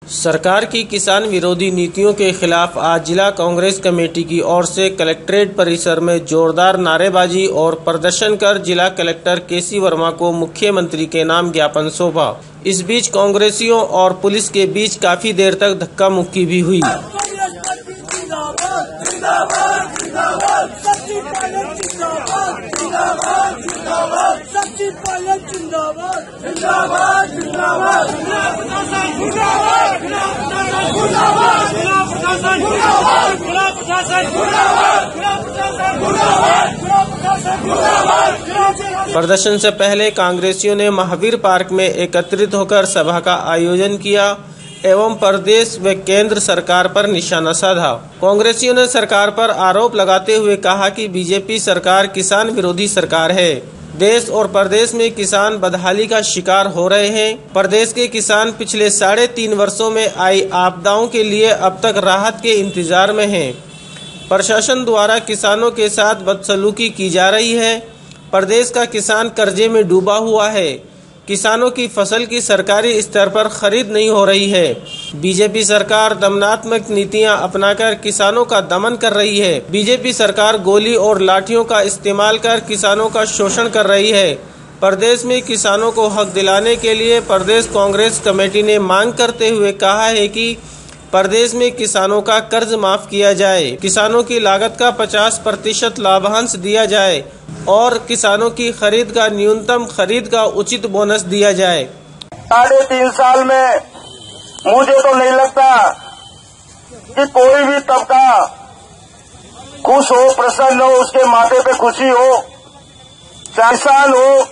सरकार की किसान विरोधी नीतियों के खिलाफ आज जिला कांग्रेस कमेटी की ओर से कलेक्ट्रेट परिसर में जोरदार नारेबाजी और प्रदर्शन कर जिला कलेक्टर केसी वर्मा को मुख्यमंत्री के नाम ज्ञापन सौंपा। इस बीच कांग्रेसियों और पुलिस के बीच काफी देर तक धक्का मुक्की भी हुई। प्रदर्शन से पहले कांग्रेसियों ने महावीर पार्क में एकत्रित होकर सभा का आयोजन किया एवं प्रदेश व केंद्र सरकार पर निशाना साधा। कांग्रेसियों ने सरकार पर आरोप लगाते हुए कहा कि बीजेपी सरकार किसान विरोधी सरकार है। देश और प्रदेश में किसान बदहाली का शिकार हो रहे हैं। प्रदेश के किसान पिछले 3.5 वर्षों में आई आपदाओं के लिए अब तक राहत के इंतजार में हैं। प्रशासन द्वारा किसानों के साथ बदसलूकी की जा रही है। प्रदेश का किसान कर्जे में डूबा हुआ है। किसानों की फसल की सरकारी स्तर पर खरीद नहीं हो रही है। बीजेपी सरकार दमनात्मक नीतियां अपनाकर किसानों का दमन कर रही है। बीजेपी सरकार गोली और लाठियों का इस्तेमाल कर किसानों का शोषण कर रही है। प्रदेश में किसानों को हक दिलाने के लिए प्रदेश कांग्रेस कमेटी ने मांग करते हुए कहा है कि प्रदेश में किसानों का कर्ज माफ किया जाए, किसानों की लागत का 50% लाभांश दिया जाए और किसानों की खरीद का न्यूनतम खरीद का उचित बोनस दिया जाए। 3.5 साल में मुझे तो नहीं लगता कि कोई भी तबका खुश हो, प्रसन्न हो, उसके माथे पे खुशी हो, चाहे किसान हो,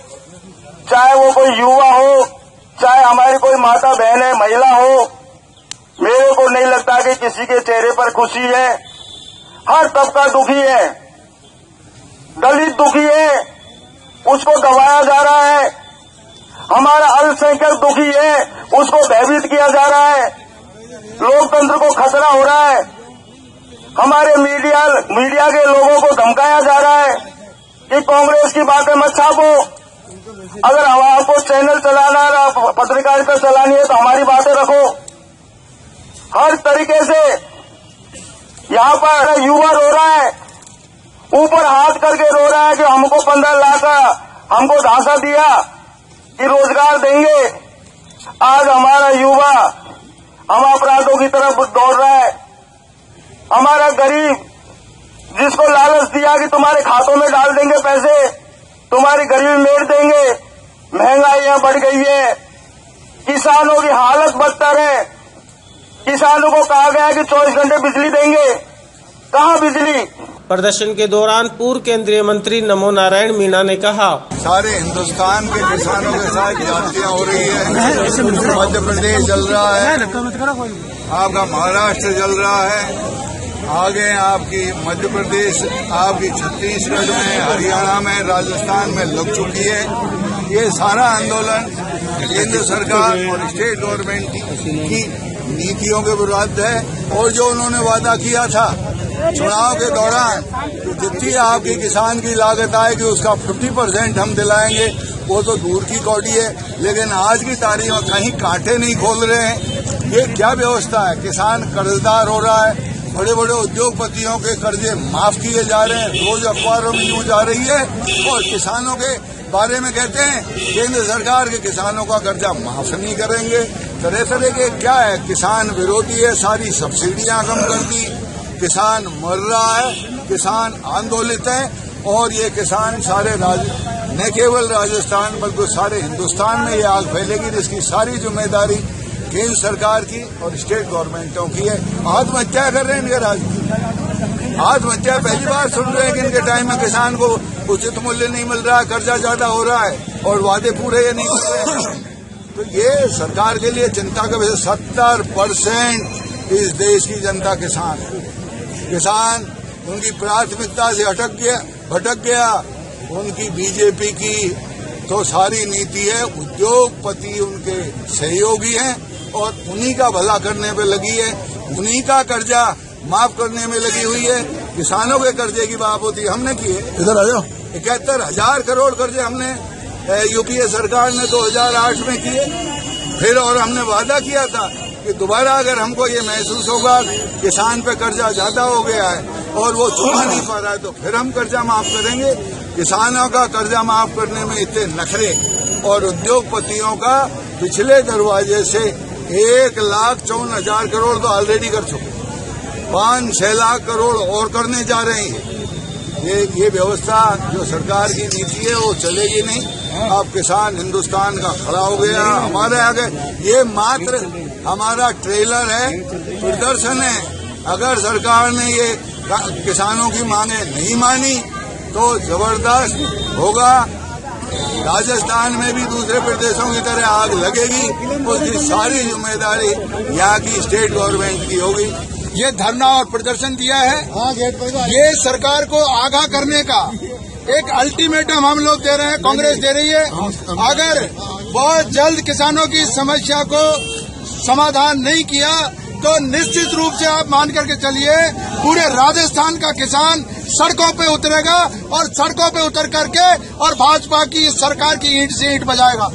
चाहे वो कोई युवा हो, चाहे हमारी कोई माता बहन है, महिला हो। मेरे को नहीं लगता कि किसी के चेहरे पर खुशी है। हर तबका दुखी है, दलित दुखी है, उसको दबाया जा रहा है। हमारा अल्पसंख्यक दुखी है, उसको भयभीत किया जा रहा है। लोकतंत्र को खतरा हो रहा है। हमारे मीडिया के लोगों को धमकाया जा रहा है कि कांग्रेस की बातें मत छापो। अगर आपको चैनल चलाना है, पत्रकारिता चलानी है तो हमारी बातें रखो। हर तरीके से यहाँ पर युवा रो रहा है, ऊपर हाथ करके रो रहा है कि हमको 15 लाख हमको झांसा दिया कि रोजगार देंगे। आज हमारा युवा हम अपराधों की तरफ दौड़ रहा है। हमारा गरीब जिसको लालच दिया कि तुम्हारे खातों में डाल देंगे पैसे, तुम्हारी गरीबी मेट देंगे, महंगाइयां बढ़ गई है, किसानों की हालत बदतर है। किसानों को कहा गया कि 24 घंटे बिजली देंगे, कहाँ बिजली। प्रदर्शन के दौरान पूर्व केंद्रीय मंत्री नमो नारायण मीणा ने कहा, सारे हिंदुस्तान के किसानों के साथ ज्यादतियां हो रही है। मध्य प्रदेश जल रहा है, आपका महाराष्ट्र जल रहा है, आगे आपकी मध्य प्रदेश, आपकी छत्तीसगढ़ में, हरियाणा में, राजस्थान में लग चुकी है। ये सारा आंदोलन केंद्र सरकार और स्टेट गवर्नमेंट की नीतियों के विरुद्ध है। और जो उन्होंने वादा किया था चुनाव के दौरान, जितनी आपकी किसान की लागत आएगी उसका 50% हम दिलाएंगे, वो तो दूर की कौड़ी है। लेकिन आज की तारीख में कहीं कांटे नहीं खोल रहे हैं। ये क्या व्यवस्था है? किसान कर्जदार हो रहा है, बड़े बड़े उद्योगपतियों के कर्जे माफ किए जा रहे हैं। रोज अखबारों में न्यूज आ रही है और किसानों के बारे में कहते हैं केंद्र सरकार के किसानों का कर्जा माफ नहीं करेंगे। तरह तरह के क्या है, किसान विरोधी है, सारी सब्सिडियां कम कर दी, किसान मर रहा है, किसान आंदोलित है। और ये किसान सारे न केवल राजस्थान बल्कि सारे हिंदुस्तान में ये आग फैलेगी, जिसकी सारी जिम्मेदारी केंद्र सरकार की और स्टेट गवर्नमेंटों की है। आत्महत्या कर रहे हैं इनके राज्य, आत्महत्या पहली बार सुन रहे हैं कि इनके टाइम में किसान को उचित मूल्य नहीं मिल रहा है, कर्जा ज्यादा हो रहा है और वादे पूरे ये नहीं हो रहे हैं। तो ये सरकार के लिए चिंता का विषय। 70% इस देश की जनता किसान है। किसान उनकी प्राथमिकता से भटक गया। उनकी बीजेपी की तो सारी नीति है, उद्योगपति उनके सहयोगी हैं और उन्हीं का भला करने पे लगी है, उन्हीं का कर्जा माफ करने में लगी हुई है। किसानों के कर्जे की बात होती है, हमने किए इधर आ जाओ 71,000 करोड़ कर्जे हमने यूपीए सरकार ने 2008 में किए। फिर और हमने वादा किया था कि दोबारा अगर हमको ये महसूस होगा किसान पे कर्जा ज्यादा हो गया है और वो चुका नहीं पा रहा है तो फिर हम कर्जा माफ करेंगे। किसानों का कर्जा माफ करने में इतने नखरे और उद्योगपतियों का पिछले दरवाजे से 1,54,000 करोड़ तो ऑलरेडी कर चुके, 5-6 लाख करोड़ और करने जा रहे हैं। ये व्यवस्था जो सरकार की नीति है वो चलेगी नहीं। अब किसान हिंदुस्तान का खड़ा हो गया हमारे आगे। ये मात्र हमारा ट्रेलर है, प्रदर्शन है। अगर सरकार ने ये किसानों की मांगे नहीं मानी तो जबरदस्त होगा। राजस्थान में भी दूसरे प्रदेशों की तरह आग लगेगी, उसकी सारी जिम्मेदारी यहाँ की स्टेट गवर्नमेंट की होगी। ये धरना और प्रदर्शन दिया है, ये सरकार को आगाह करने का एक अल्टीमेटम हम लोग दे रहे हैं, कांग्रेस दे रही है। अगर बहुत जल्द किसानों की समस्या को समाधान नहीं किया तो निश्चित रूप से आप मान करके चलिए पूरे राजस्थान का किसान सड़कों पे उतरेगा और सड़कों पे उतर करके और भाजपा की सरकार की ईंट से ईंट बजाएगा।